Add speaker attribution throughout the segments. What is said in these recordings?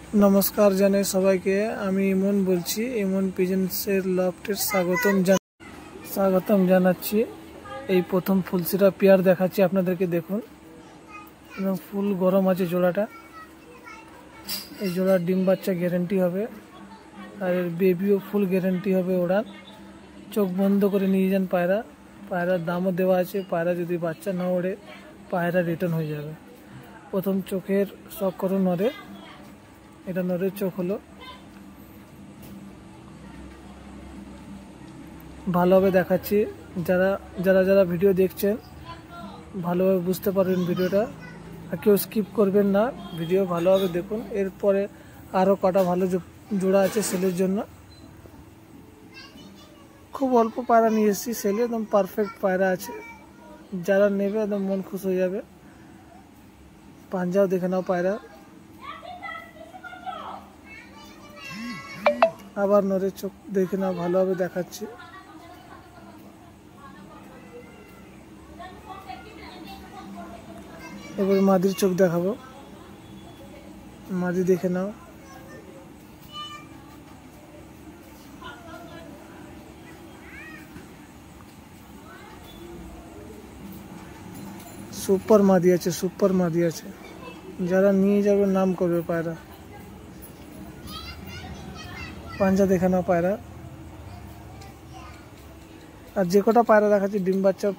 Speaker 1: नमस्कार जानाई सबाइके आमी इमन बोलছি इमन পিজনসের লফটের স্বাগতম জানাচ্ছি। এই প্রথম ফুলসিরা পেয়ার দেখাচ্ছি আপনাদেরকে, দেখুন এবং ফুল গরম আছে জোড়াটা। এই জোড়ার ডিম বাচ্চা গ্যারান্টি হবে আর এর বেবিও ফুল গ্যারান্টি হবে। ওড়ান চোখ বন্ধ করে নিয়ে যান পায়রা। পায়রার দামও দেওয়া আছে। পায়রা যদি বাচ্চা না ওড়ে পায়রা রিটার্ন হয়ে যাবে। প্রথম চোখের শখ করো নরে, এটা নরের চোখ হলো। ভালোভাবে দেখাচ্ছি, যারা যারা যারা ভিডিও দেখছেন ভালোভাবে বুঝতে পারবেন ভিডিওটা, আর কেউ স্কিপ করবেন না, ভিডিও ভালোভাবে দেখুন। এরপরে আরও কটা ভালো জোড়া আছে সেলের জন্য। খুব অল্প পায়রা নিয়ে এসেছি সেলে, একদম পারফেক্ট পায়রা আছে। যারা নেবে একদম মন খুশ হয়ে যাবে। পাঞ্জাও দেখে নাও পায়রা। আবার নরের চোখ দেখে নাও, ভালোভাবে দেখাচ্ছি। এবার মাদির চোখ দেখাবো, মাদি দেখে নাও। সুপার মাদি আছে, সুপার মাদি আছে। যারা নিয়ে যাবে নাম করবে পায়রা। পাঞ্জা দেখে নাও পায়রা। আর যে কটা পায়রা দেখাচ্ছি ডিম বাচ্চা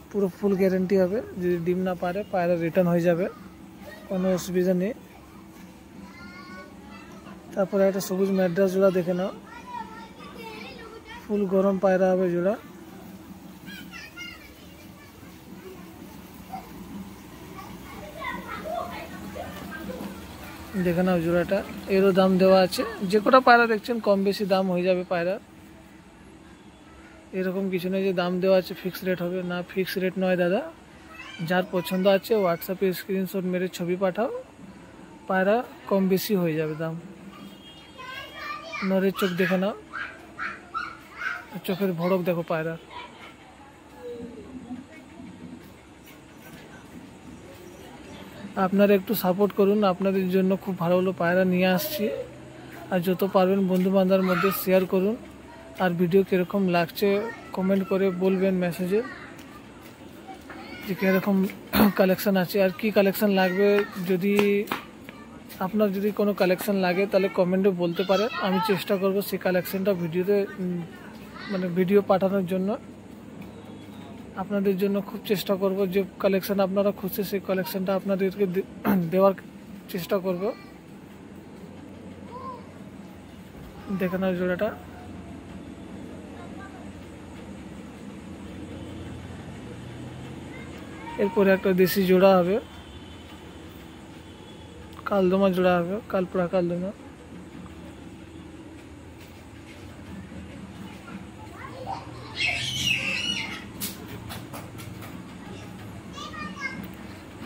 Speaker 1: পুরো ফুল গ্যারেন্টি হবে। যদি ডিম না পারে পায়রা রিটার্ন হয়ে যাবে, কোনো অসুবিধা নেই। তারপরে একটা সবুজ ম্যাড্রাস জোড়া দেখে নাও, ফুল গরম পায়রা হবে জোড়া। দেখে নাও জোড়াটা, এরও দাম দেওয়া আছে। যে কটা পায়রা দেখছেন কম বেশি দাম হয়ে যাবে পায়রা। এরকম কিছু নেই যে দাম দেওয়া আছে ফিক্স রেট হবে, না ফিক্স রেট নয় দাদা। যার পছন্দ আছে হোয়াটসঅ্যাপে স্ক্রিনশট মেরে ছবি পাঠাও, পায়রা কম বেশি হয়ে যাবে দাম। নরের চোখ দেখে নাও, চোখের ভড়ক দেখো পায়রা। আপনারা একটু সাপোর্ট করুন, আপনাদের জন্য খুব ভালো ভালো পায়রা নিয়ে আসছি। আর যত পারবেন বন্ধু বান্ধবের মধ্যে শেয়ার করুন। আর ভিডিও কীরকম লাগছে কমেন্ট করে বলবেন মেসেজে, যে কীরকম কালেকশান আছে আর কি কালেকশান লাগবে। যদি আপনার যদি কোনো কালেকশান লাগে তাহলে কমেন্টে বলতে পারেন, আমি চেষ্টা করব সেই কালেকশানটা ভিডিওতে ভিডিও পাঠানোর জন্য। আপনাদের জন্য খুব চেষ্টা করব, যে কালেকশান আপনারা খুঁজছে সেই কালেকশানটা আপনাদেরকে দেওয়ার চেষ্টা করব। দেখে নাও জোড়াটা, এরপরে একটা দেশি জোড়া হবে, কালদমা জোড়া হবে, কালপুরা কালদমা।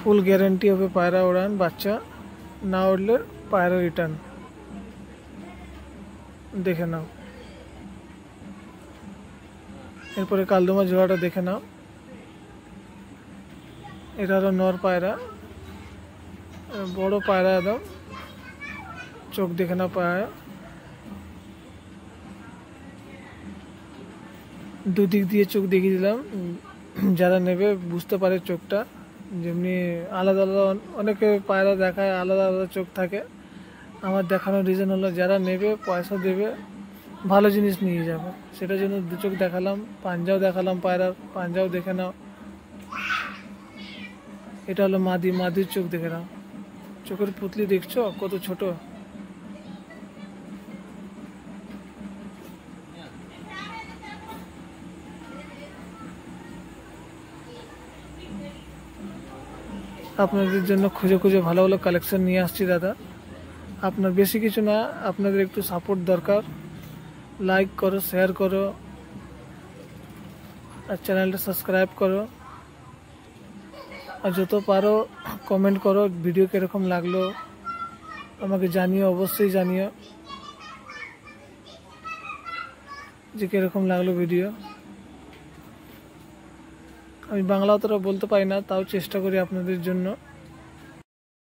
Speaker 1: ফুল গ্যারেন্টি হবে পায়রা ওড়ান, বাচ্চা না উঠলে পায়রা রিটার্ন। দেখে নাও। এরপরে কালদমা জোড়াটা দেখে নাও, এটা হলো নর পায়রা, বড় পায়রা একদম। চোখ দেখে নাও পায়রা, দুদিক দিয়ে চোখ দেখিয়ে দিলাম, যারা নেবে বুঝতে পারে চোখটা। যেমনি আলাদা আলাদা অনেকে পায়রা দেখায়, আলাদা আলাদা চোখ থাকে। আমার দেখানোর রিজন হলো যারা নেবে পয়সা দেবে, ভালো জিনিস নিয়ে যাবে, সেটার জন্য দু চোখ দেখালাম। পাঞ্জাও দেখালাম পায়রার, পাঞ্জাও দেখে নাও। এটা হলো মাদি, মাদির চোখ দেখে নাও। চোখের পুতলি দেখছো কত ছোট। আপনাদের জন্য খুঁজে খুঁজে ভালো ভালো কালেকশন নিয়ে আসছি দাদা। আপনার বেশি কিছু না, আপনাদের একটু সাপোর্ট দরকার। লাইক করো, শেয়ার করো, আর চ্যানেলটা সাবস্ক্রাইব করো। আর যত পারো কমেন্ট করো ভিডিও কীরকম লাগলো আমাকে জানিও, অবশ্যই জানিও যে কীরকম লাগলো ভিডিও। আমি বাংলা অতটা বলতে পারি না, তাও চেষ্টা করি আপনাদের জন্য।